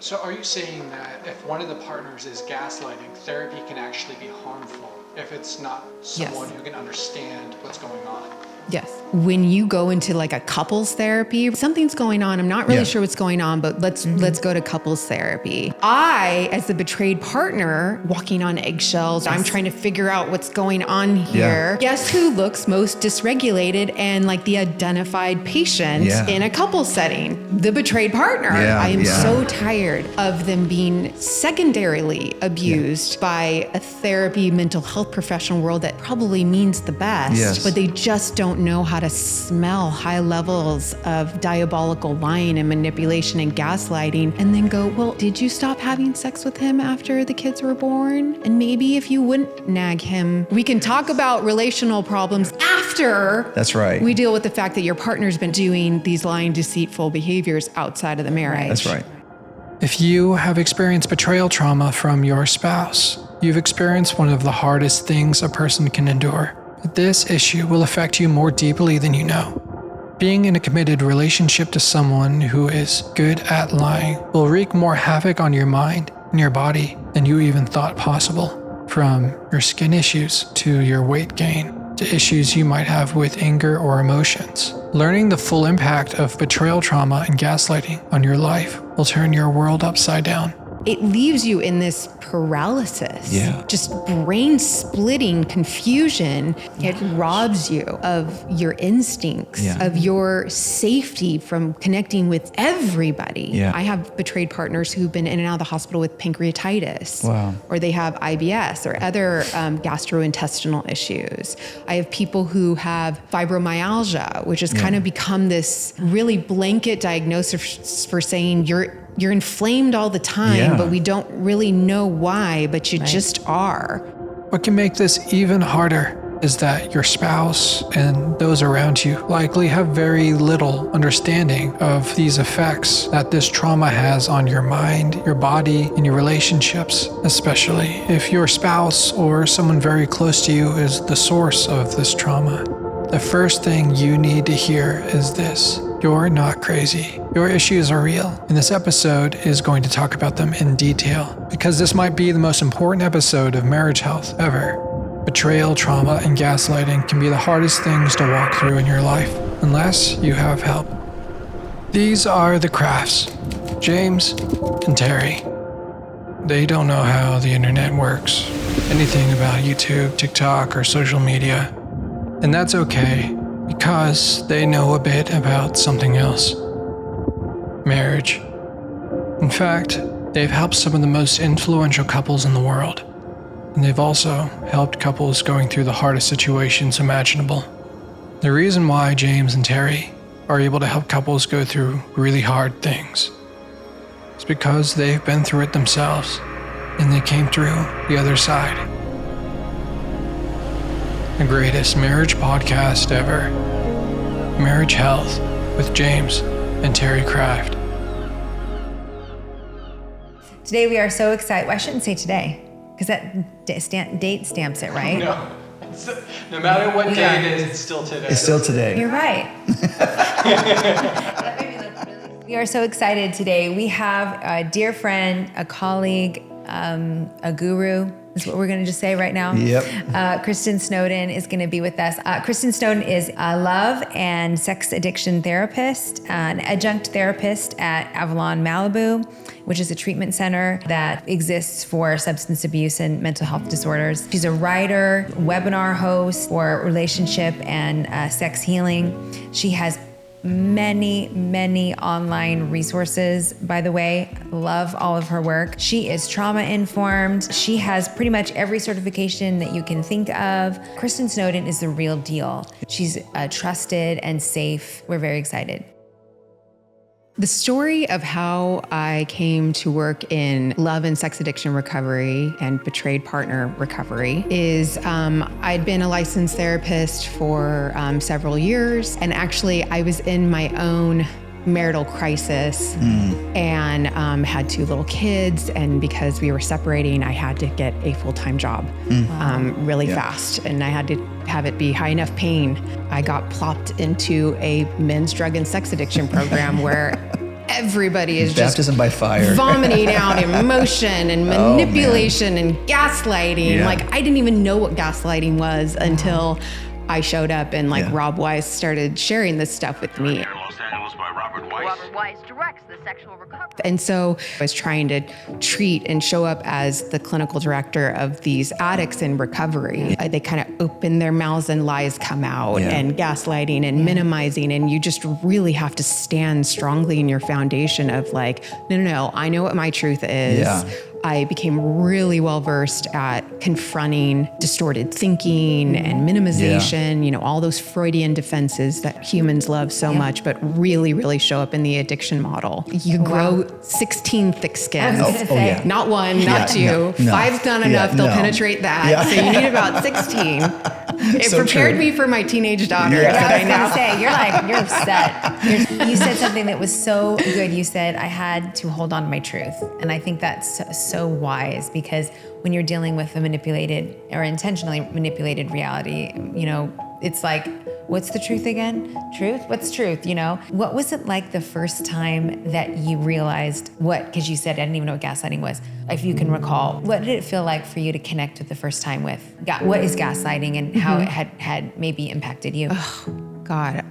So are you saying that if one of the partners is gaslighting, therapy can actually be harmful if it's not someone who can understand what's going on? Yes. When you go into like a couples therapy, something's going on. I'm not really sure what's going on, but let's go to couples therapy. I, as the betrayed partner, walking on eggshells, I'm trying to figure out what's going on here. Guess who looks most dysregulated and like the identified patient in a couple setting? The betrayed partner. I am so tired of them being secondarily abused by a therapy mental health professional world that probably means the best, but they just don't know how to smell high levels of diabolical lying and manipulation and gaslighting, and then go, well, did you stop having sex with him after the kids were born? And maybe if you wouldn't nag him, we can talk about relational problems after we deal with the fact that your partner's been doing these lying, deceitful behaviors outside of the marriage. That's right. If you have experienced betrayal trauma from your spouse, you've experienced one of the hardest things a person can endure. But this issue will affect you more deeply than you know. Being in a committed relationship to someone who is good at lying will wreak more havoc on your mind and your body than you even thought possible. From your skin issues to your weight gain to issues you might have with anger or emotions. Learning the full impact of betrayal trauma and gaslighting on your life will turn your world upside down. It leaves you in this paralysis, just brain splitting confusion. It robs you of your instincts, of your safety from connecting with everybody. I have betrayed partners who've been in and out of the hospital with pancreatitis, or they have IBS or other gastrointestinal issues. I have people who have fibromyalgia, which has kind of become this really blanket diagnosis for saying you're inflamed all the time, but we don't really know why, but you just are. What can make this even harder is that your spouse and those around you likely have very little understanding of these effects that this trauma has on your mind, your body, and your relationships, especially if your spouse or someone very close to you is the source of this trauma. The first thing you need to hear is this: you're not crazy. Your issues are real, and this episode is going to talk about them in detail, because this might be the most important episode of marriage health ever. Betrayal, trauma, and gaslighting can be the hardest things to walk through in your life, unless you have help. These are the Crafts, James and Teri. They don't know how the internet works, anything about YouTube, TikTok, or social media. And that's okay, because they know a bit about something else: marriage. In fact, they've helped some of the most influential couples in the world, and they've also helped couples going through the hardest situations imaginable. The reason why James and Teri are able to help couples go through really hard things is because they've been through it themselves, and they came through the other side. The greatest marriage podcast ever. Marriage Health with James and Teri Craft. Today we are so excited. Well, I shouldn't say today, because that date stamps it, right? No. No matter what day it is, it's still today. It's still today. You're right. We are so excited today. We have a dear friend, a colleague, a guru, is what we're going to just say right now. Kristin Snowden is going to be with us. Kristin Snowden is a love and sex addiction therapist, an adjunct therapist at Avalon Malibu, which is a treatment center that exists for substance abuse and mental health disorders. She's a writer, webinar host for relationship and sex healing. She has many online resources, by the way. Love all of her work. She is trauma informed. She has pretty much every certification that you can think of. Kristin Snowden is the real deal. She's trusted and safe. We're very excited. The story of how I came to work in love and sex addiction recovery and betrayed partner recovery is I'd been a licensed therapist for several years, and actually I was in my own marital crisis and had 2 little kids, and because we were separating, I had to get a full-time job really fast, and I had to have it be high enough pain. I got plopped into a men's drug and sex addiction program where everybody is baptism by fire, vomiting out emotion and manipulation and gaslighting. Yeah. Like, I didn't even know what gaslighting was until I showed up and Rob Weiss started sharing this stuff with me. Robert Weiss directs the sexual recovery. And so I was trying to treat and show up as the clinical director of these addicts in recovery. They kind of open their mouths and lies come out and gaslighting and minimizing. And you just really have to stand strongly in your foundation of like, no, I know what my truth is. Yeah. I became really well-versed at confronting distorted thinking and minimization, all those Freudian defenses that humans love so much, but really, really show up in the addiction model. You grow 16 thick skins. Not one, not two. No. 5's not enough. They'll penetrate that. So you need about 16. It prepared me for my teenage daughter. I was going to say, you're set. You said something that was so good. You said, I had to hold on to my truth. And I think that's so wise, because when you're dealing with a manipulated or intentionally manipulated reality, it's like, what's the truth again? Truth? What's truth? What was it like the first time that you realized because you said, I didn't even know what gaslighting was. If you can recall, what did it feel like for you to connect with the first time with what is gaslighting and how it had maybe impacted you? Oh, God.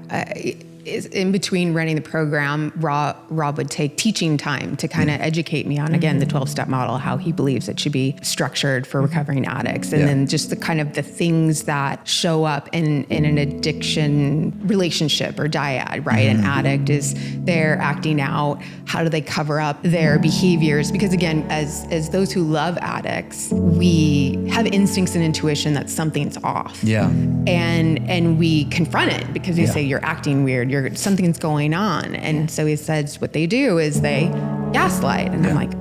In between running the program, Rob would take teaching time to kind of educate me on, again, the 12-step model, how he believes it should be structured for recovering addicts. And then just the kind of the things that show up in an addiction relationship or dyad, right? An addict is they're acting out. How do they cover up their behaviors? Because again, as those who love addicts, we have instincts and intuition that something's off. Yeah. And we confront it because we say, you're acting weird. Something's going on. And so he says what they do is they gaslight. And I'm like,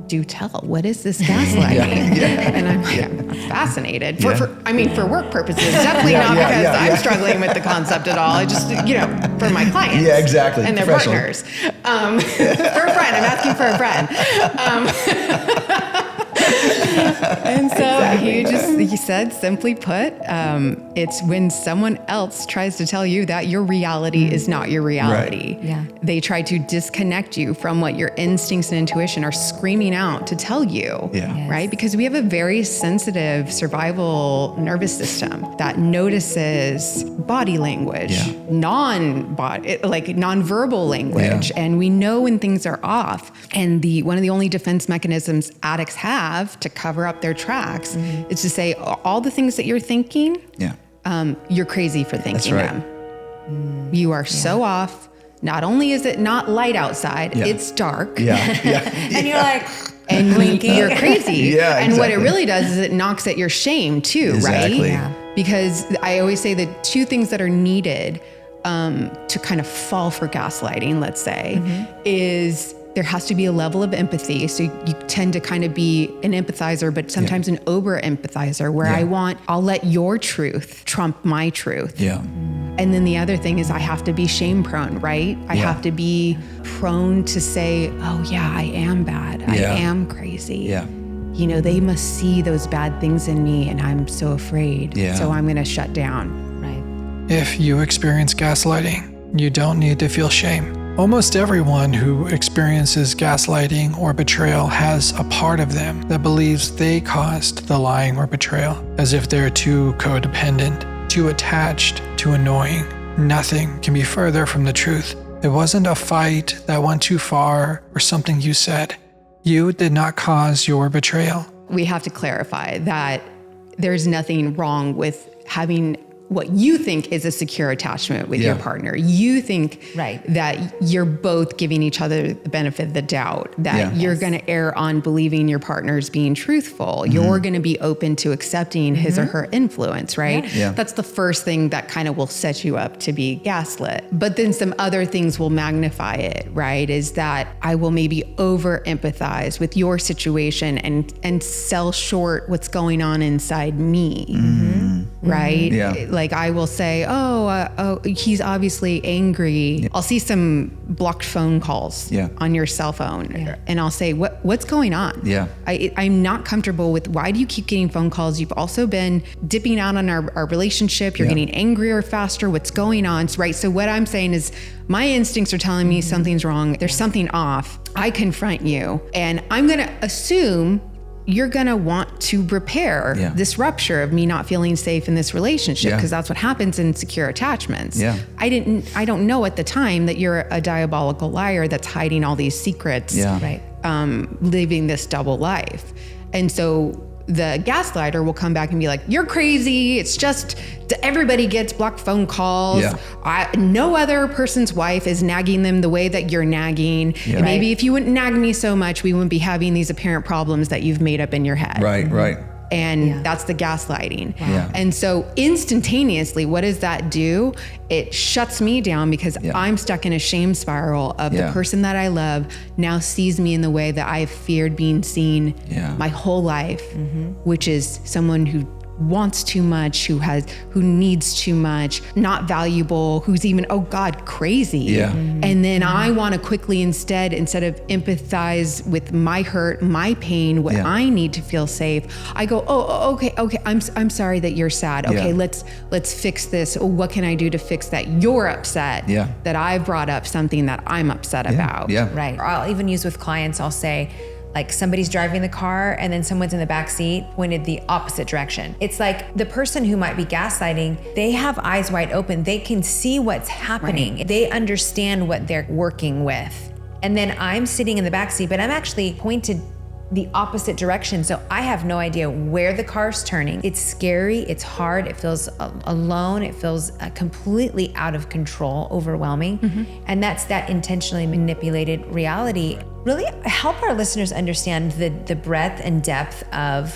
do tell, what is this gaslighting? And I'm like, I'm fascinated. For work purposes, definitely not because I'm struggling with the concept at all. I just, for my clients. Yeah, exactly. And their partners. For a friend, I'm asking for a friend. And so he said, simply put, it's when someone else tries to tell you that your reality is not your reality. Right. Yeah. They try to disconnect you from what your instincts and intuition are screaming out to tell you. Yeah. Yes. Right? Because we have a very sensitive survival nervous system that notices body language, nonverbal language, and we know when things are off. And one of the only defense mechanisms addicts have to cover up their tracks is to say all the things that you're thinking. You're crazy for thinking them. You are so off. Not only is it not light outside, it's dark. And you're like, and you're crazy. And what it really does is it knocks at your shame too, right? Because I always say the two things that are needed to kind of fall for gaslighting, let's say, is there has to be a level of empathy. So you tend to kind of be an empathizer, but sometimes an over empathizer where I'll let your truth trump my truth. And then the other thing is I have to be shame prone, right? I have to be prone to say, oh yeah, I am bad. I am crazy. They must see those bad things in me and I'm so afraid. So I'm going to shut down. Right. If you experience gaslighting, you don't need to feel shame. Almost everyone who experiences gaslighting or betrayal has a part of them that believes they caused the lying or betrayal, as if they're too codependent, too attached, too annoying. Nothing can be further from the truth. It wasn't a fight that went too far or something you said. You did not cause your betrayal. We have to clarify that there's nothing wrong with having what you think is a secure attachment with your partner. You think that you're both giving each other the benefit of the doubt, that you're going to err on believing your partner's being truthful. You're going to be open to accepting his or her influence, right? That's the first thing that kind of will set you up to be gaslit. But then some other things will magnify it, right? Is that I will maybe over empathize with your situation and sell short what's going on inside me. right? Yeah. Like I will say, oh, he's obviously angry. Yeah. I'll see some blocked phone calls on your cell phone, and I'll say, what's going on? Yeah. I'm not comfortable with, why do you keep getting phone calls? You've also been dipping out on our relationship. You're getting angrier faster. What's going on? Right. So what I'm saying is, my instincts are telling me something's wrong. There's something off. I confront you, and I'm going to assume you're going to want to repair this rupture of me not feeling safe in this relationship, because that's what happens in secure attachments. Yeah. I don't know at the time that you're a diabolical liar that's hiding all these secrets, living this double life. And so the gaslighter will come back and be like, you're crazy. It's just everybody gets blocked phone calls. Yeah. No other person's wife is nagging them the way that you're nagging. Yeah. And maybe if you wouldn't nag me so much, we wouldn't be having these apparent problems that you've made up in your head. Right. And that's the gaslighting. Wow. Yeah. And so instantaneously, what does that do? It shuts me down, because I'm stuck in a shame spiral of the person that I love now sees me in the way that I've feared being seen my whole life, which is someone who wants too much, who needs too much, not valuable, who's even, oh God, crazy. Yeah. And then I want to quickly instead of empathize with my hurt, my pain, what I need to feel safe, I go, okay, I'm sorry that you're sad. Okay, let's fix this. What can I do to fix that? You're upset that I brought up something that I'm upset about. Yeah. Right. Or I'll even use with clients, I'll say, like, somebody's driving the car and then someone's in the back seat pointed the opposite direction. It's like the person who might be gaslighting, they have eyes wide open. They can see what's happening. Right. They understand what they're working with. And then I'm sitting in the back seat, but I'm actually pointed the opposite direction. So I have no idea where the car's turning. It's scary, it's hard, it feels alone, it feels completely out of control, overwhelming. And that's that intentionally manipulated reality. Really help our listeners understand the breadth and depth of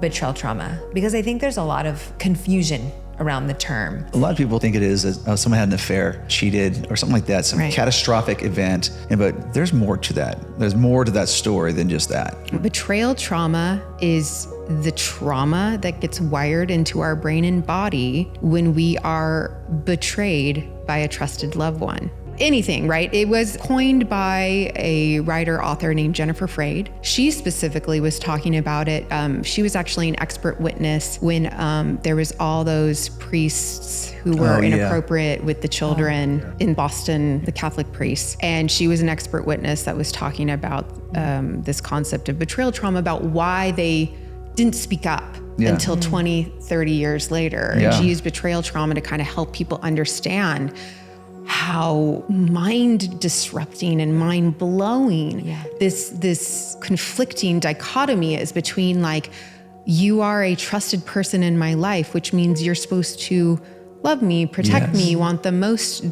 betrayal trauma, because I think there's a lot of confusion around the term. A lot of people think it is someone had an affair, cheated, or something like that, some catastrophic event. But there's more to that. There's more to that story than just that. Betrayal trauma is the trauma that gets wired into our brain and body when we are betrayed by a trusted loved one. Anything, right? It was coined by a writer, author named Jennifer Freyd. She specifically was talking about it. She was actually an expert witness when there was all those priests who were inappropriate with the children in Boston, the Catholic priests. And she was an expert witness that was talking about this concept of betrayal trauma, about why they didn't speak up until 20, 30 years later. And she used betrayal trauma to kind of help people understand how mind disrupting and mind blowing this conflicting dichotomy is between, like, you are a trusted person in my life, which means you're supposed to love me, protect me, want the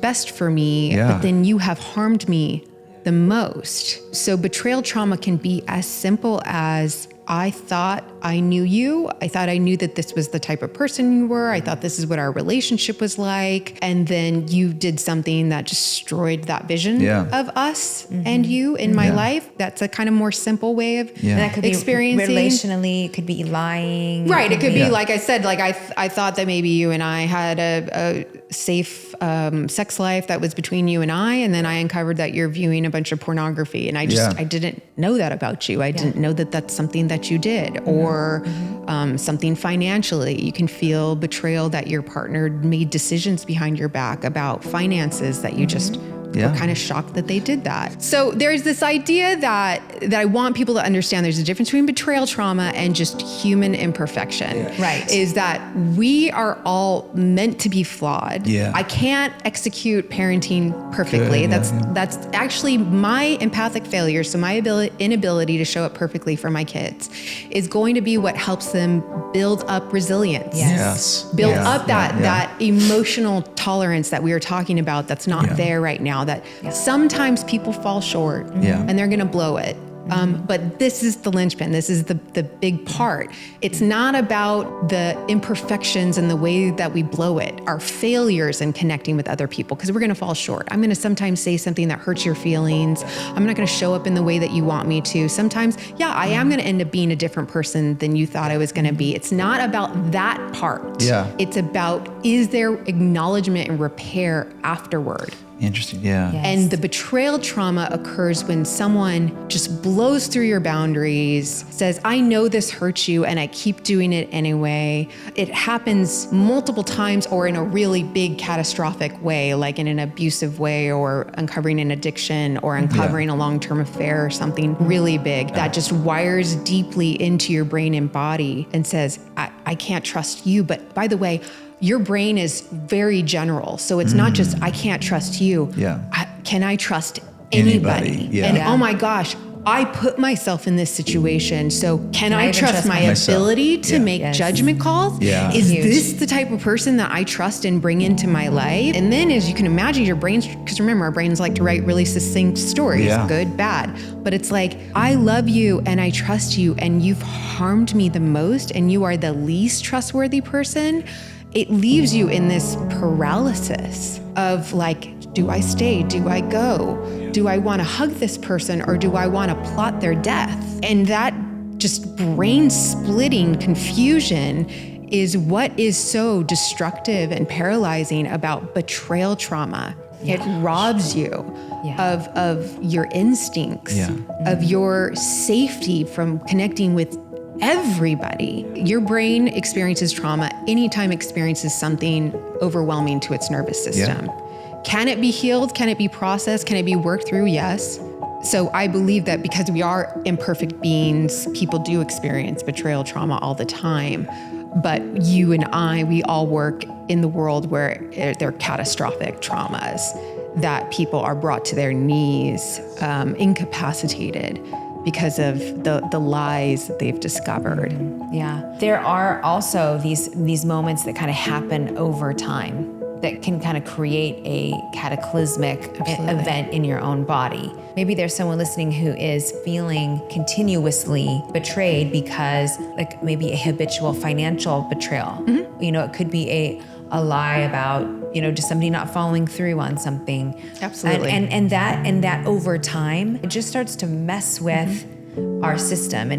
best for me, but then you have harmed me the most. So betrayal trauma can be as simple as, I thought I knew you. I thought I knew that this was the type of person you were. I thought this is what our relationship was like. And then you did something that destroyed that vision of us and you in my life. That's a kind of more simple way of and that could experiencing. Be relationally, it could be lying. Right. It could be, like I said, like I thought that maybe you and I had a safe sex life that was between you and I. And then I uncovered that you're viewing a bunch of pornography. And I didn't know that about you. I didn't know that that's something that you did, or something financially. You can feel betrayal that your partner made decisions behind your back about finances that you just were kind of shocked that they did that. So there's this idea that I want people to understand. There's a difference between betrayal trauma and just human imperfection. Right. Is that we are all meant to be flawed. I can't execute parenting perfectly. That's actually my empathic failure. So my inability to show up perfectly for my kids is going to be what helps them build up resilience. Build up that emotional tolerance that we were talking about that's not there right now, that sometimes people fall short and they're going to blow it. But this is the linchpin. This is the big part. It's not about the imperfections and the way that we blow it, our failures in connecting with other people, because we're going to fall short. I'm going to sometimes say something that hurts your feelings. I'm not going to show up in the way that you want me to. Sometimes, I am going to end up being a different person than you thought I was going to be. It's not about that part. Yeah. It's about, is there acknowledgement and repair afterward? Interesting. Yeah. Yes. And the betrayal trauma occurs when someone just blows through your boundaries, says, I know this hurts you and I keep doing it anyway. It happens multiple times or in a really big catastrophic way, like in an abusive way or uncovering an addiction or uncovering a long-term affair or something really big that just wires deeply into your brain and body and says, I can't trust you. But by the way, your brain is very general. So it's not just, I can't trust you. Yeah. Can I trust anybody? Yeah. And oh my gosh, I put myself in this situation. So can I even trust my myself? ability to make Yes. judgment calls? Yeah. Is Huge. this the type of person that I trust and bring into my life? And then as you can imagine, your brains, because remember, our brains like to write really succinct stories, good, bad. But it's like, I love you and I trust you and you've harmed me the most and you are the least trustworthy person. It leaves you in this paralysis of like, do I stay? Do I go? Do I want to hug this person or do I want to plot their death? And that just brain splitting confusion is what is so destructive and paralyzing about betrayal trauma. It robs you of your instincts, of your safety from connecting with everybody. Your brain experiences trauma anytime it experiences something overwhelming to its nervous system. Yeah. Can it be healed? Can it be processed? Can it be worked through? Yes. So I believe that because we are imperfect beings, people do experience betrayal trauma all the time. But you and I, we all work in the world where they're catastrophic traumas, that people are brought to their knees, incapacitated, because of the lies that they've discovered. Yeah. There are also these moments that kind of happen over time that can kind of create a cataclysmic event in your own body. Maybe there's someone listening who is feeling continuously betrayed because like maybe a habitual financial betrayal. You know, it could be a lie about, you know, just somebody not following through on something. Absolutely. And that over time, it just starts to mess with our system.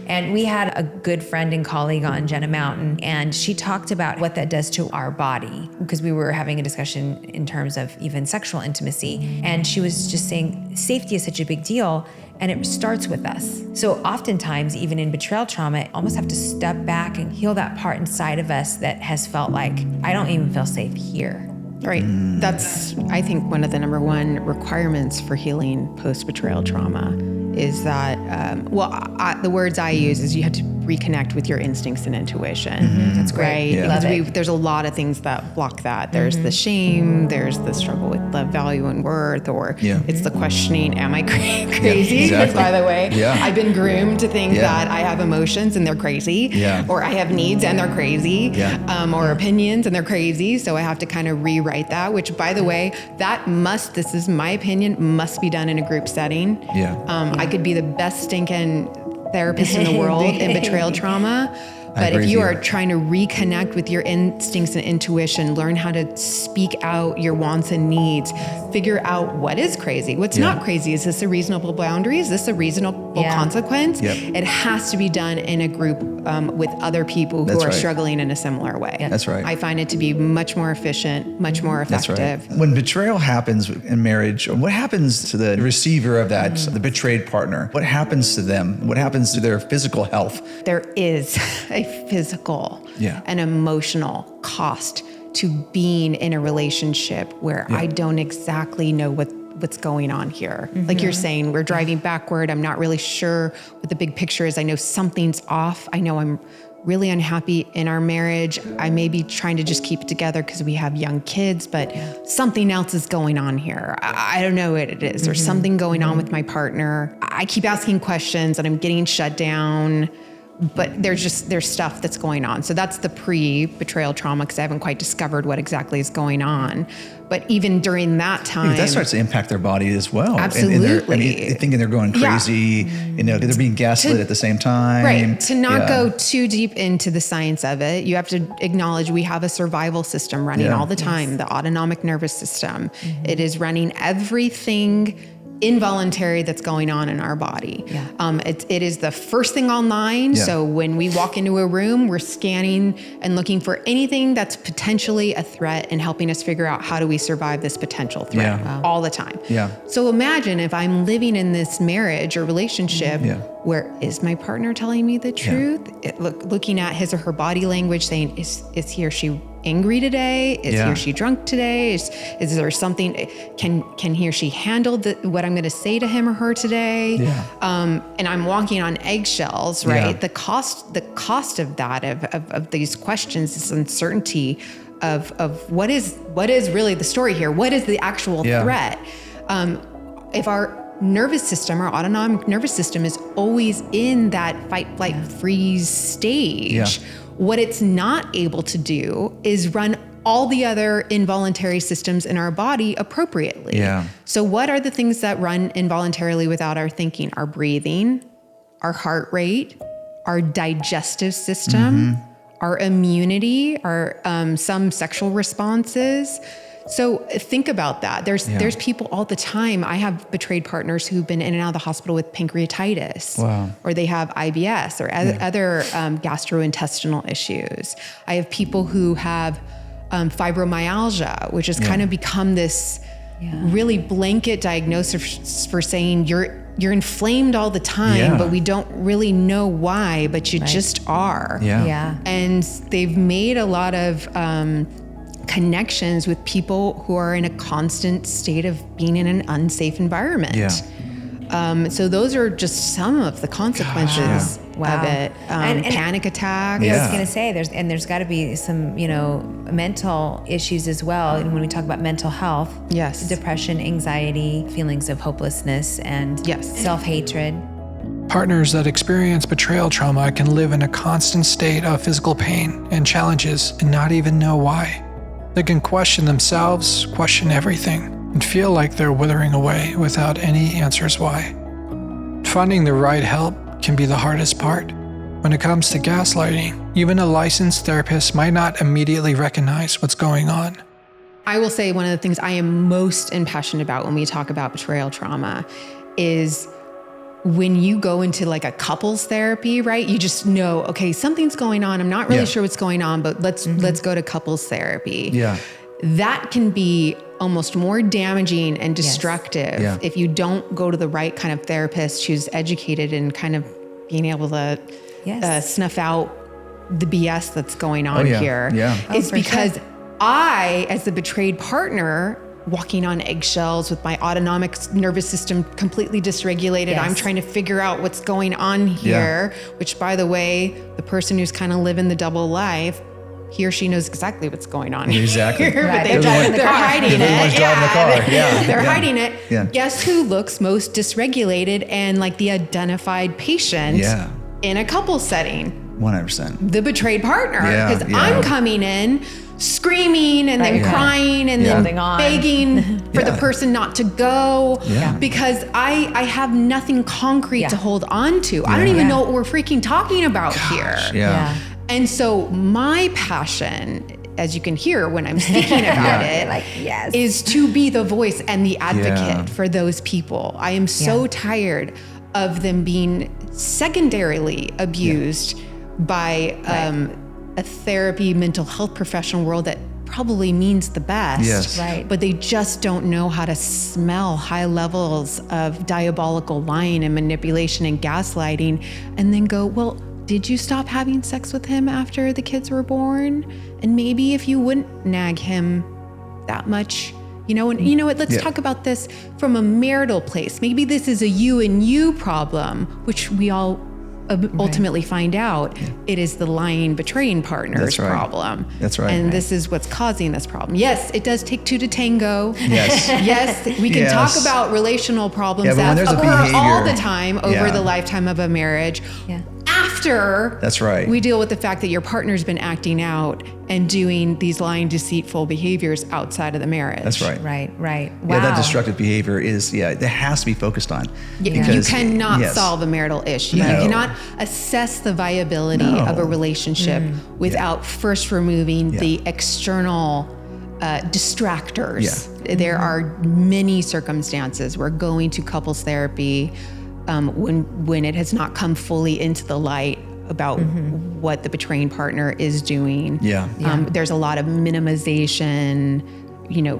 And we had a good friend and colleague on, Jenna Mountain, and she talked about what that does to our body, because we were having a discussion in terms of even sexual intimacy. And she was just saying safety is such a big deal, and it starts with us. So oftentimes, even in betrayal trauma, I almost have to step back and heal that part inside of us that has felt like, I don't even feel safe here. Right. That's, I think, one of the number one requirements for healing post-betrayal trauma is that, the words I use is you have to reconnect with your instincts and intuition. That's great. Right? Yeah. Because there's a lot of things that block that. There's the shame, there's the struggle with love, value, and worth, or it's the questioning, am I crazy? Yeah, exactly. By the way, Yeah. I've been groomed to think that I have emotions and they're crazy, or I have needs and they're crazy, or opinions and they're crazy. So I have to kind of rewrite that, which, by the way, this is my opinion, must be done in a group setting. I could be the best stinking therapist in the world in betrayal trauma. But if you are trying to reconnect with your instincts and intuition, learn how to speak out your wants and needs, figure out what is crazy, what's not crazy. Is this a reasonable boundary? Is this a reasonable consequence? It has to be done in a group with other people who are struggling in a similar way. That's right. I find it to be much more efficient, much more effective. That's right. When betrayal happens in marriage, what happens to the receiver of that, the betrayed partner? What happens to them? What happens to their physical health? There is a physical and emotional cost to being in a relationship where I don't exactly know what's going on here. Like you're saying, we're driving backward. I'm not really sure what the big picture is. I know something's off. I know I'm really unhappy in our marriage. I may be trying to just keep it together because we have young kids, but something else is going on here. I don't know what it is. There's something going on with my partner. I keep asking questions and I'm getting shut down. but there's stuff that's going on. So that's the pre-betrayal trauma, because I haven't quite discovered what exactly is going on. But even during that time, that starts to impact their body as well. Absolutely. And they're thinking they're going crazy. They're being gaslit at the same time. Right. To not go too deep into the science of it, you have to acknowledge we have a survival system running all the time, the autonomic nervous system. It is running everything involuntary that's going on in our body. It is the first thing online. So when we walk into a room, we're scanning and looking for anything that's potentially a threat and helping us figure out how do we survive this potential threat all the time. So imagine if I'm living in this marriage or relationship where is my partner telling me the truth? Looking at his or her body language saying, is he or she angry today? Is he or she drunk today? Is there something, can he or she handle what I'm going to say to him or her today? And I'm walking on eggshells, right? The cost of that, of these questions, this uncertainty of what is really the story here? What is the actual threat? If our nervous system, our autonomic nervous system is always in that fight, flight, freeze stage, what it's not able to do is run all the other involuntary systems in our body appropriately. So what are the things that run involuntarily without our thinking? Our breathing, our heart rate, our digestive system, our immunity, our some sexual responses. So think about that. There's people all the time. I have betrayed partners who've been in and out of the hospital with pancreatitis, or they have IBS or other gastrointestinal issues. I have people who have fibromyalgia, which has kind of become this really blanket diagnosis for saying you're inflamed all the time, but we don't really know why, but you just are. And they've made a lot of connections with people who are in a constant state of being in an unsafe environment. So those are just some of the consequences of it. And panic attacks. I was going to say, there's got to be some, mental issues as well. And when we talk about mental health, depression, anxiety, feelings of hopelessness, and self-hatred. Partners that experience betrayal trauma can live in a constant state of physical pain and challenges and not even know why. They can question themselves, question everything, and feel like they're withering away without any answers why. Finding the right help can be the hardest part. When it comes to gaslighting, even a licensed therapist might not immediately recognize what's going on. I will say one of the things I am most impassioned about when we talk about betrayal trauma is when you go into like a couples therapy, right? You just know, okay, something's going on. I'm not really sure what's going on, but let's go to couples therapy. That can be almost more damaging and destructive if you don't go to the right kind of therapist who's educated and kind of being able to snuff out the BS that's going on here. It's because I, as the betrayed partner, walking on eggshells with my autonomic nervous system completely dysregulated. I'm trying to figure out what's going on here, which, by the way, the person who's kind of living the double life, he or she knows exactly what's going on here. But they're hiding it. They're hiding it. Guess who looks most dysregulated and like the identified patient in a couple setting? 100%. The betrayed partner. Because I'm coming in screaming and then crying and then begging for the person not to go because I have nothing concrete to hold on to. I don't even know what we're freaking talking about here. And so my passion, as you can hear when I'm speaking about it, is to be the voice and the advocate for those people. I am so tired of them being secondarily abused by a therapy, mental health professional world that probably means the best, but they just don't know how to smell high levels of diabolical lying and manipulation and gaslighting, and then go, well, did you stop having sex with him after the kids were born? And maybe if you wouldn't nag him that much, and you know what, let's talk about this from a marital place. Maybe this is a you and you problem, which we all ultimately find out it is the lying, betraying partner's problem. And this is what's causing this problem. Yes, it does take two to tango. Yes, we can talk about relational problems that occur all the time over the lifetime of a marriage. after That's right. we deal with the fact that your partner's been acting out and doing these lying, deceitful behaviors outside of the marriage. That's right. Right. Wow. Yeah, that destructive behavior it has to be focused on. You cannot solve a marital issue. No. You cannot assess the viability of a relationship without first removing the external distractors. There are many circumstances where going to couples therapy, when it has not come fully into the light about what the betraying partner is doing. There's a lot of minimization,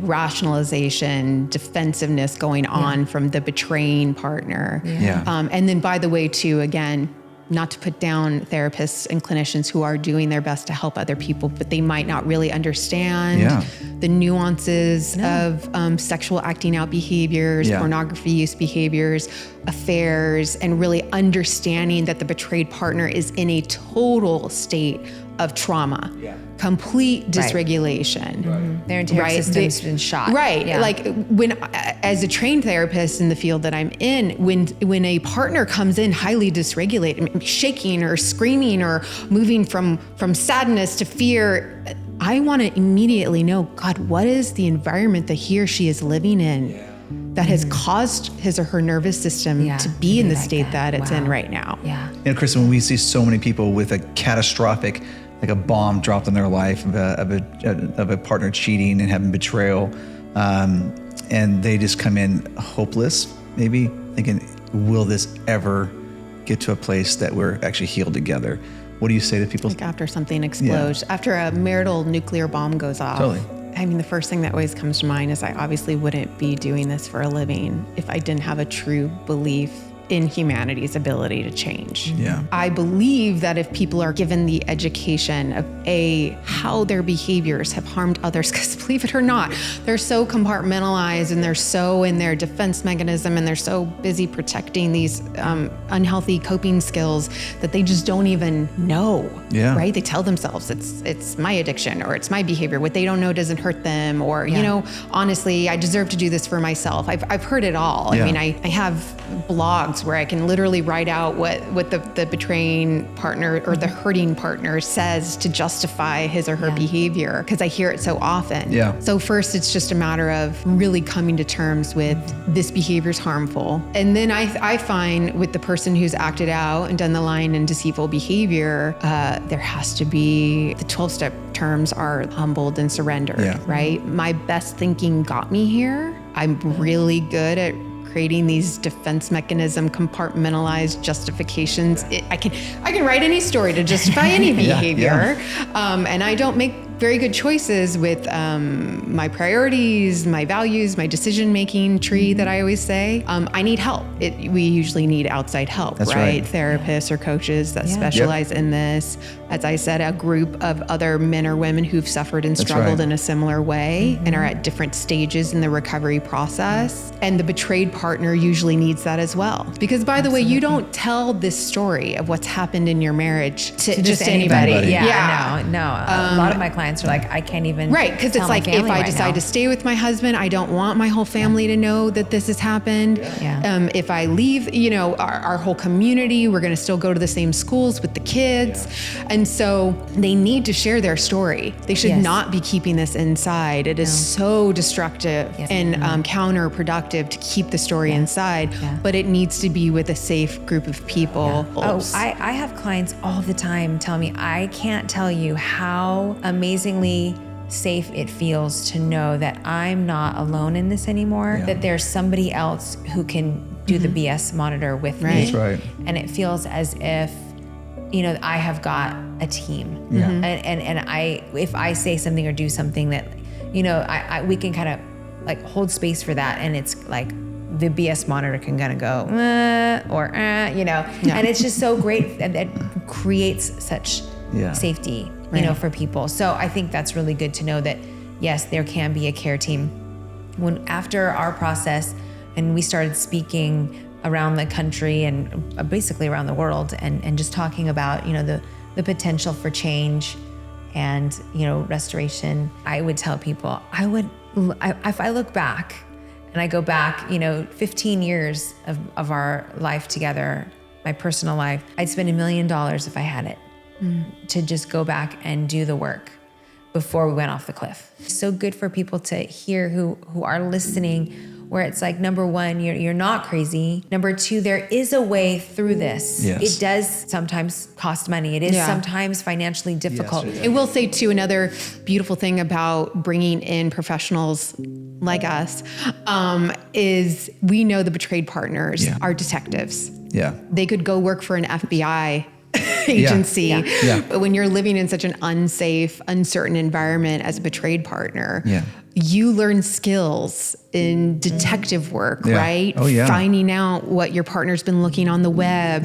rationalization, defensiveness going on from the betraying partner. And then, by the way, too, again, not to put down therapists and clinicians who are doing their best to help other people, but they might not really understand the nuances of sexual acting out behaviors, pornography use behaviors, affairs, and really understanding that the betrayed partner is in a total state of trauma, complete dysregulation. Their entire system's been shot. Like when, as a trained therapist in the field that I'm in, when a partner comes in highly dysregulated, shaking or screaming or moving from sadness to fear, I want to immediately know, God, what is the environment that he or she is living in that has caused his or her nervous system to be in the state that it's in right now? Kristen, when we see so many people with a catastrophic, like a bomb dropped in their life of a partner cheating and having betrayal, and they just come in hopeless, maybe thinking, will this ever get to a place that we're actually healed together? What do you say to people? Like after something explodes, after a marital nuclear bomb goes off. I mean, the first thing that always comes to mind is I obviously wouldn't be doing this for a living if I didn't have a true belief in humanity's ability to change. I believe that if people are given the education of how their behaviors have harmed others, because believe it or not, they're so compartmentalized and they're so in their defense mechanism and they're so busy protecting these unhealthy coping skills that they just don't even know, right? They tell themselves it's my addiction or it's my behavior. What they don't know doesn't hurt them, or, honestly, I deserve to do this for myself. I've heard it all. I mean, I have blogs where I can literally write out what the betraying partner or the hurting partner says to justify his or her behavior, because I hear it so often. So first, it's just a matter of really coming to terms with this behavior is harmful. And then I find with the person who's acted out and done the lying and deceitful behavior, there has to be, the 12-step terms are humbled and surrendered, right? My best thinking got me here. I'm really good at creating these defense mechanism, compartmentalized justifications. I can write any story to justify any behavior. And I don't make very good choices with my priorities, my values, my decision-making tree that I always say. I need help. We usually need outside help, right? Therapists or coaches that specialize in this. As I said, a group of other men or women who've suffered and struggled in a similar way and are at different stages in the recovery process. And the betrayed partner usually needs that as well. Because by the way, you don't tell this story of what's happened in your marriage to just anybody. No. A lot of my clients are like, I can't even. Right, because it's like, if I decide to stay with my husband, I don't want my whole family to know that this has happened. If I leave, our whole community, we're going to still go to the same schools with the kids. And so they need to share their story. They should not be keeping this inside. It is so destructive and counterproductive to keep the story inside, but it needs to be with a safe group of people. I have clients all the time tell me, I can't tell you how amazingly safe it feels to know that I'm not alone in this anymore, that there's somebody else who can do the BS monitor with me. That's right. And it feels as if, I have got a team. And if I say something or do something that, we can kind of like hold space for that. And it's like the BS monitor can kind of go, and it's just so great that it creates such safety, for people. So I think that's really good to know that, yes, there can be a care team. After our process and we started speaking around the country and basically around the world and just talking about, the potential for change and, restoration, I would tell people, if I look back and I go back, 15 years of our life together, my personal life, I'd spend $1 million if I had it to just go back and do the work before we went off the cliff. So good for people to hear who are listening, where it's like, number one, you're not crazy. Number two, there is a way through this. Yes. It does sometimes cost money. It is sometimes financially difficult. I will say too, another beautiful thing about bringing in professionals like us is we know the betrayed partners are detectives. Yeah. They could go work for an FBI agency. But when you're living in such an unsafe, uncertain environment as a betrayed partner, you learn skills in detective work, right? Oh, yeah. Finding out what your partner's been looking on the web,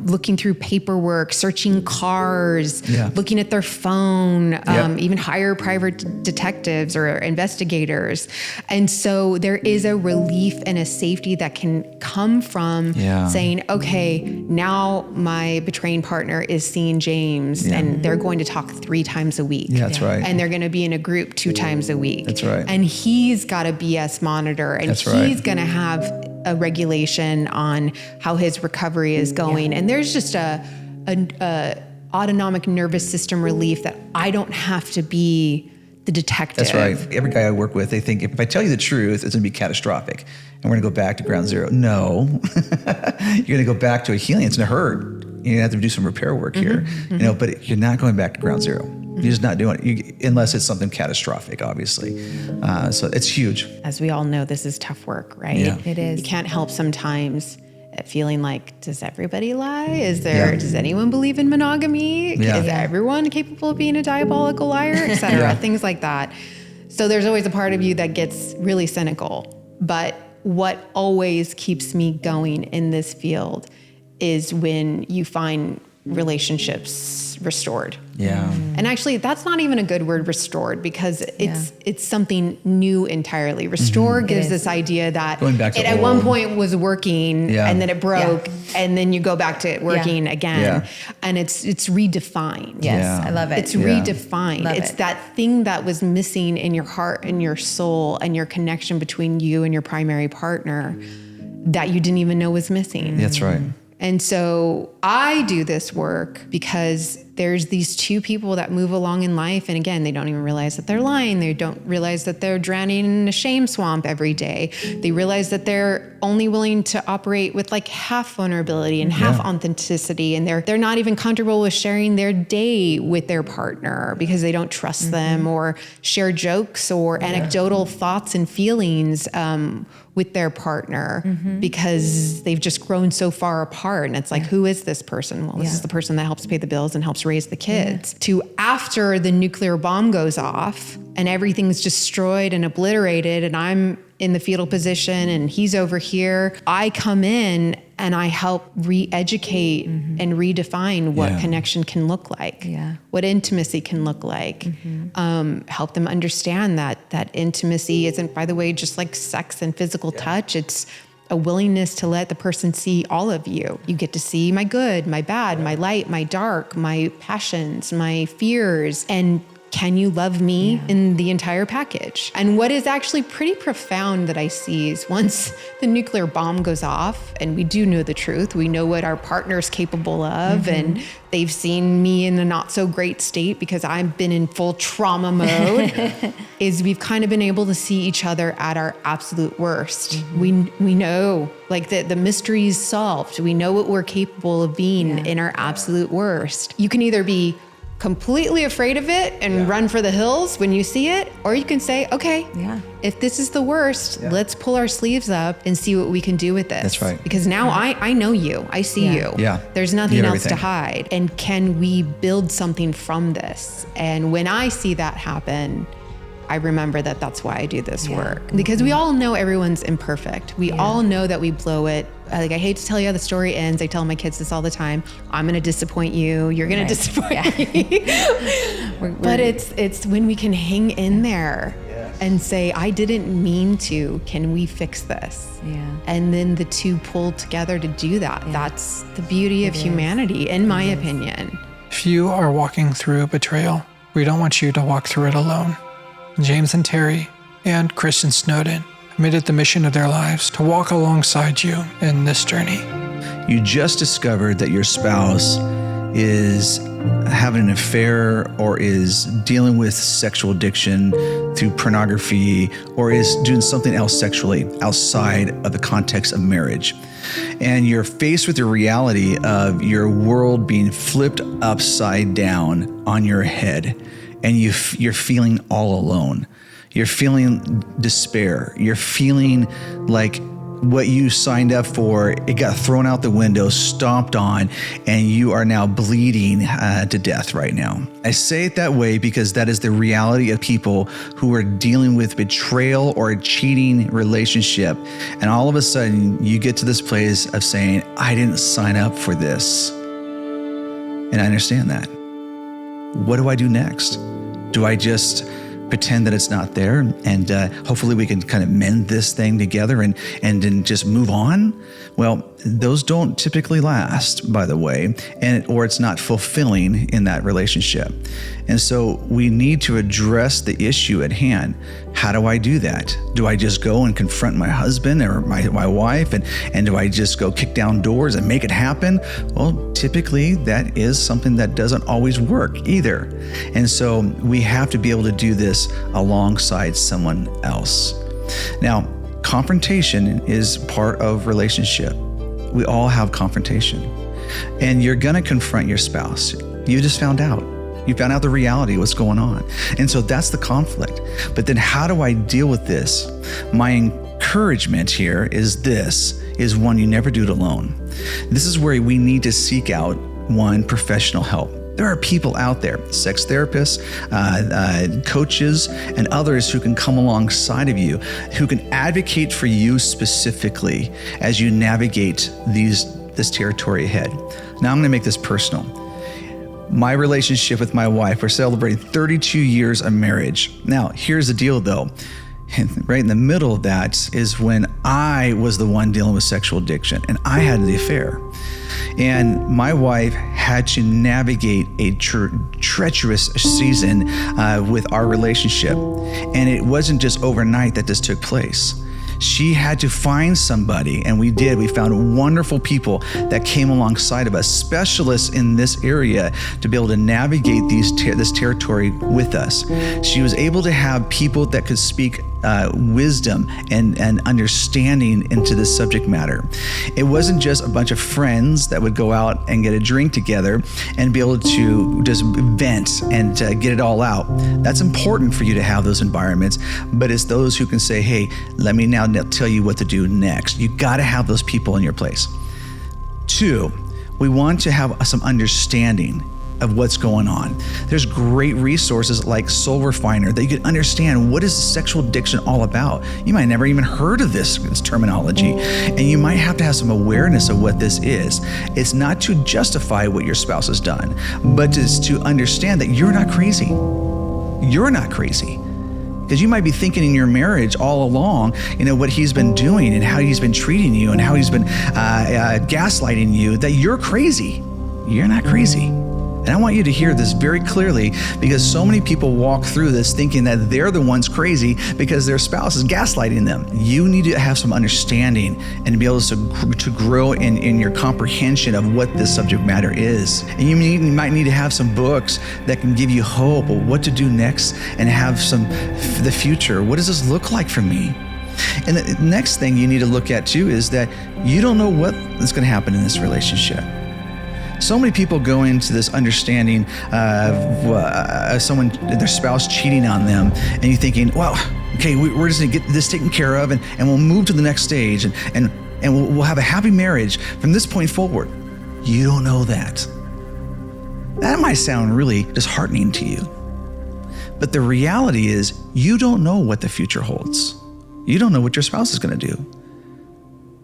looking through paperwork, searching cars, looking at their phone, even hire private detectives or investigators. And so there is a relief and a safety that can come from saying, okay, now my betraying partner is seeing James and they're going to talk 3 times a week. Yeah, that's right. And they're going to be in a group 2 times a week. That's right. And he's got a BS monitor and he's going to have a regulation on how his recovery is going. And there's just a autonomic nervous system relief that I don't have to be the detective. That's right. Every guy I work with, they think if I tell you the truth, it's going to be catastrophic and we're going to go back to ground zero. No, you're going to go back to a healing. It's going to hurt. You have to do some repair work here, you know, but you're not going back to ground zero. You're just not doing it unless it's something catastrophic, obviously. So it's huge. As we all know, this is tough work, right? Yeah. It is. You can't help sometimes feeling like, does everybody lie? Does anyone believe in monogamy? Is everyone capable of being a diabolical liar, et cetera, things like that. So there's always a part of you that gets really cynical. But what always keeps me going in this field is when you find relationships restored. Yeah. And actually, that's not even a good word, restored, because it's something new entirely. Restore gives this idea that Going back to it at one point was working and then it broke and then you go back to it working again. And it's redefined. Yes, I love it. It's redefined. Love it's it. that thing that was missing in your heart and your soul and your connection between you and your primary partner that you didn't even know was missing. That's right. And so I do this work because there's these 2 people that move along in life. And again, they don't even realize that they're lying. They don't realize that they're drowning in a shame swamp every day. They realize that they're only willing to operate with like half vulnerability and half authenticity. And they're not even comfortable with sharing their day with their partner because they don't trust them, or share jokes or anecdotal thoughts and feelings with their partner because they've just grown so far apart. And it's like, who is this person? Well, this is the person that helps pay the bills and helps raise the kids. To after the nuclear bomb goes off and everything's destroyed and obliterated and I'm in the fetal position and he's over here, I come in and I help re-educate and redefine what connection can look like, what intimacy can look like, help them understand that intimacy isn't, by the way, just like sex and physical touch. It's a willingness to let the person see all of you. You get to see my good, my bad, my light, my dark, my passions, my fears, and can you love me in the entire package? And what is actually pretty profound that I see is once the nuclear bomb goes off and we do know the truth, we know what our partner's capable of, and they've seen me in a not so great state because I've been in full trauma mode, is we've kind of been able to see each other at our absolute worst. We know, like the mystery is solved. We know what we're capable of being in our absolute worst. You can either be completely afraid of it and run for the hills when you see it, or you can say, okay, if this is the worst, let's pull our sleeves up and see what we can do with this. That's right. Because now I know you, I see you. Yeah. There's nothing else everything. to hide. And can we build something from this? And when I see that happen, I remember that that's why I do this work. Because we all know everyone's imperfect. We all know that we blow it. Like, I hate to tell you how the story ends. I tell my kids this all the time. I'm going to disappoint you. You're going to disappoint me. But it's when we can hang in there and say, I didn't mean to. Can we fix this? And then the 2 pull together to do that. That's the beauty of humanity, in my opinion. If you are walking through betrayal, we don't want you to walk through it alone. James and Teri and Kristin Snowden made it the mission of their lives to walk alongside you in this journey. You just discovered that your spouse is having an affair or is dealing with sexual addiction through pornography or is doing something else sexually outside of the context of marriage. And you're faced with the reality of your world being flipped upside down on your head, and you're feeling all alone. You're feeling despair. You're feeling like what you signed up for, it got thrown out the window, stomped on, and you are now bleeding to death right now. I say it that way because that is the reality of people who are dealing with betrayal or a cheating relationship. And all of a sudden, you get to this place of saying, I didn't sign up for this. And I understand that. What do I do next? Do I just pretend that it's not there and hopefully we can kind of mend this thing together and then just move on? Well, those don't typically last, by the way, or it's not fulfilling in that relationship. And so we need to address the issue at hand. How do I do that? Do I just go and confront my husband or my wife and do I just go kick down doors and make it happen? Well, typically that is something that doesn't always work either. And so we have to be able to do this alongside someone else. Now, confrontation is part of relationship. We all have confrontation. And you're gonna confront your spouse. You just found out. You found out the reality of what's going on. And so that's the conflict. But then how do I deal with this? My encouragement here is one, you never do it alone. This is where we need to seek out, one, professional help. There are people out there, sex therapists, coaches, and others who can come alongside of you, who can advocate for you specifically as you navigate this territory ahead. Now I'm gonna make this personal. My relationship with my wife, we're celebrating 32 years of marriage. Now, here's the deal though. Right in the middle of that is when I was the one dealing with sexual addiction and I had the affair. And my wife had to navigate a treacherous season with our relationship. And it wasn't just overnight that this took place. She had to find somebody, and we did. We found wonderful people that came alongside of us, specialists in this area, to be able to navigate this territory with us. She was able to have people that could speak wisdom and understanding into this subject matter. It wasn't just a bunch of friends that would go out and get a drink together and be able to just vent and get it all out. That's important for you to have those environments, but it's those who can say, hey, let me now tell you what to do next. You got to have those people in your place. Two, we want to have some understanding of what's going on. There's great resources like Soul Refiner that you can understand what is sexual addiction all about. You might never even heard of this terminology, and you might have to have some awareness of what this is. It's not to justify what your spouse has done, but it's to understand that you're not crazy. You're not crazy. Because you might be thinking in your marriage all along, what he's been doing and how he's been treating you and how he's been gaslighting you, that you're crazy. You're not crazy. And I want you to hear this very clearly, because so many people walk through this thinking that they're the ones crazy because their spouse is gaslighting them. You need to have some understanding and be able to grow in your comprehension of what this subject matter is. And you might need to have some books that can give you hope of what to do next and have the future. What does this look like for me? And the next thing you need to look at too is that you don't know what is going to happen in this relationship. So many people go into this understanding of their spouse cheating on them, and you're thinking, well, okay, we're just gonna get this taken care of and we'll move to the next stage and we'll have a happy marriage from this point forward. You don't know that. That might sound really disheartening to you. But the reality is you don't know what the future holds. You don't know what your spouse is gonna do.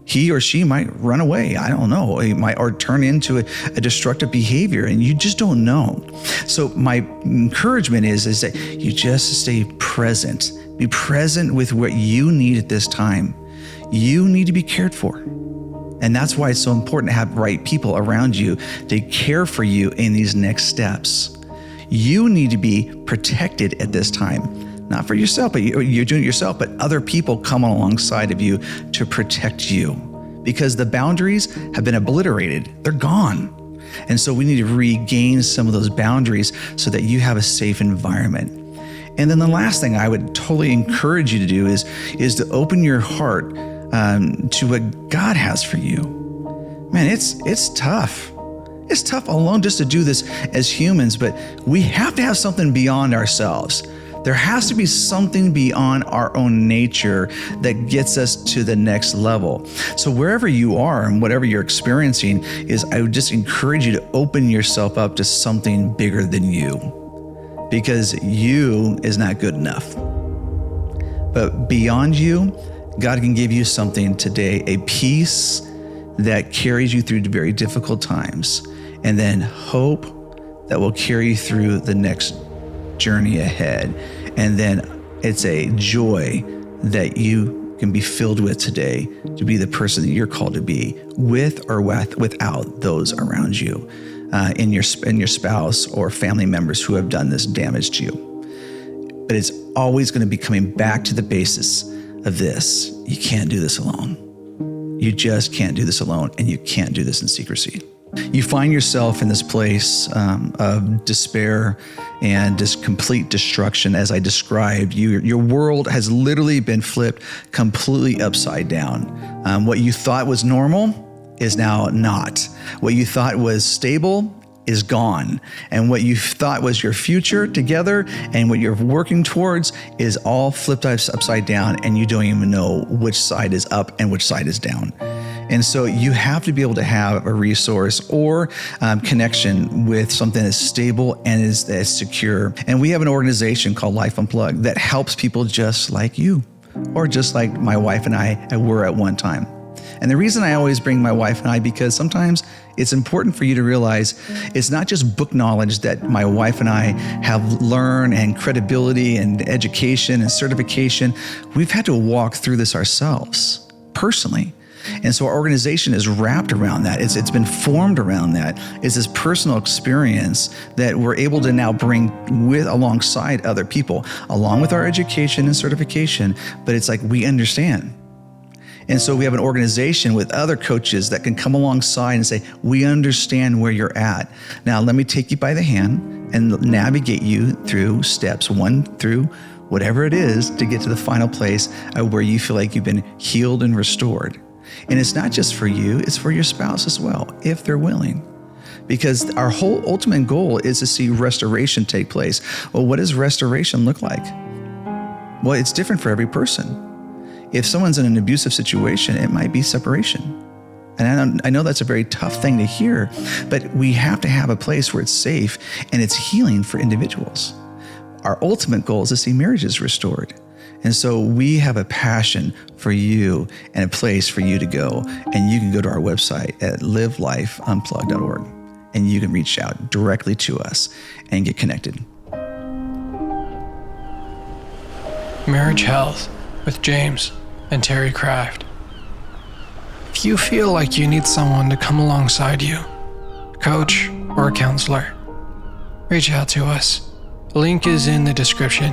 He or she might run away. I don't know. It might or turn into a destructive behavior, and you just don't know. So my encouragement is that you just stay present. Be present with what you need at this time. You need to be cared for. And that's why it's so important to have right people around you to care for you in these next steps. You need to be protected at this time. Not for yourself, but you're doing it yourself, but other people come alongside of you to protect you, because the boundaries have been obliterated. They're gone. And so we need to regain some of those boundaries so that you have a safe environment. And then the last thing I would totally encourage you to do is to open your heart to what God has for you. Man, it's tough. It's tough alone just to do this as humans, but we have to have something beyond ourselves. There has to be something beyond our own nature that gets us to the next level. So wherever you are and whatever you're experiencing I would just encourage you to open yourself up to something bigger than you, because you is not good enough. But beyond you, God can give you something today, a peace that carries you through very difficult times, and then hope that will carry you through the next journey ahead. And then it's a joy that you can be filled with today to be the person that you're called to be, with or without those around you, in your spouse or family members who have done this damage to you. But it's always going to be coming back to the basis of this. You can't do this alone. You just can't do this alone, and you can't do this in secrecy. You find yourself in this place of despair and just complete destruction, as I described. Your world has literally been flipped completely upside down. What you thought was normal is now not. What you thought was stable is gone. And what you thought was your future together and what you're working towards is all flipped upside down, and you don't even know which side is up and which side is down. And so you have to be able to have a resource or connection with something that's stable and is secure. And we have an organization called Life Unplugged that helps people just like you, or just like my wife and I were at one time. And the reason I always bring my wife and I, because sometimes it's important for you to realize it's not just book knowledge that my wife and I have learned, and credibility and education and certification. We've had to walk through this ourselves personally. And so our organization is wrapped around that. It's been formed around that. It's this personal experience that we're able to now bring alongside other people, along with our education and certification. But it's like we understand. And so we have an organization with other coaches that can come alongside and say, we understand where you're at. Now, let me take you by the hand and navigate you through steps 1 through whatever it is to get to the final place where you feel like you've been healed and restored. And it's not just for you, it's for your spouse as well, if they're willing. Because our whole ultimate goal is to see restoration take place. Well, what does restoration look like? Well, it's different for every person. If someone's in an abusive situation, it might be separation. And I know that's a very tough thing to hear, but we have to have a place where it's safe and it's healing for individuals. Our ultimate goal is to see marriages restored. And so we have a passion for you and a place for you to go. And you can go to our website at livelifeunplugged.org, and you can reach out directly to us and get connected. Marriage Health with James and Teri Craft. If you feel like you need someone to come alongside you, a coach or a counselor, reach out to us. The link is in the description.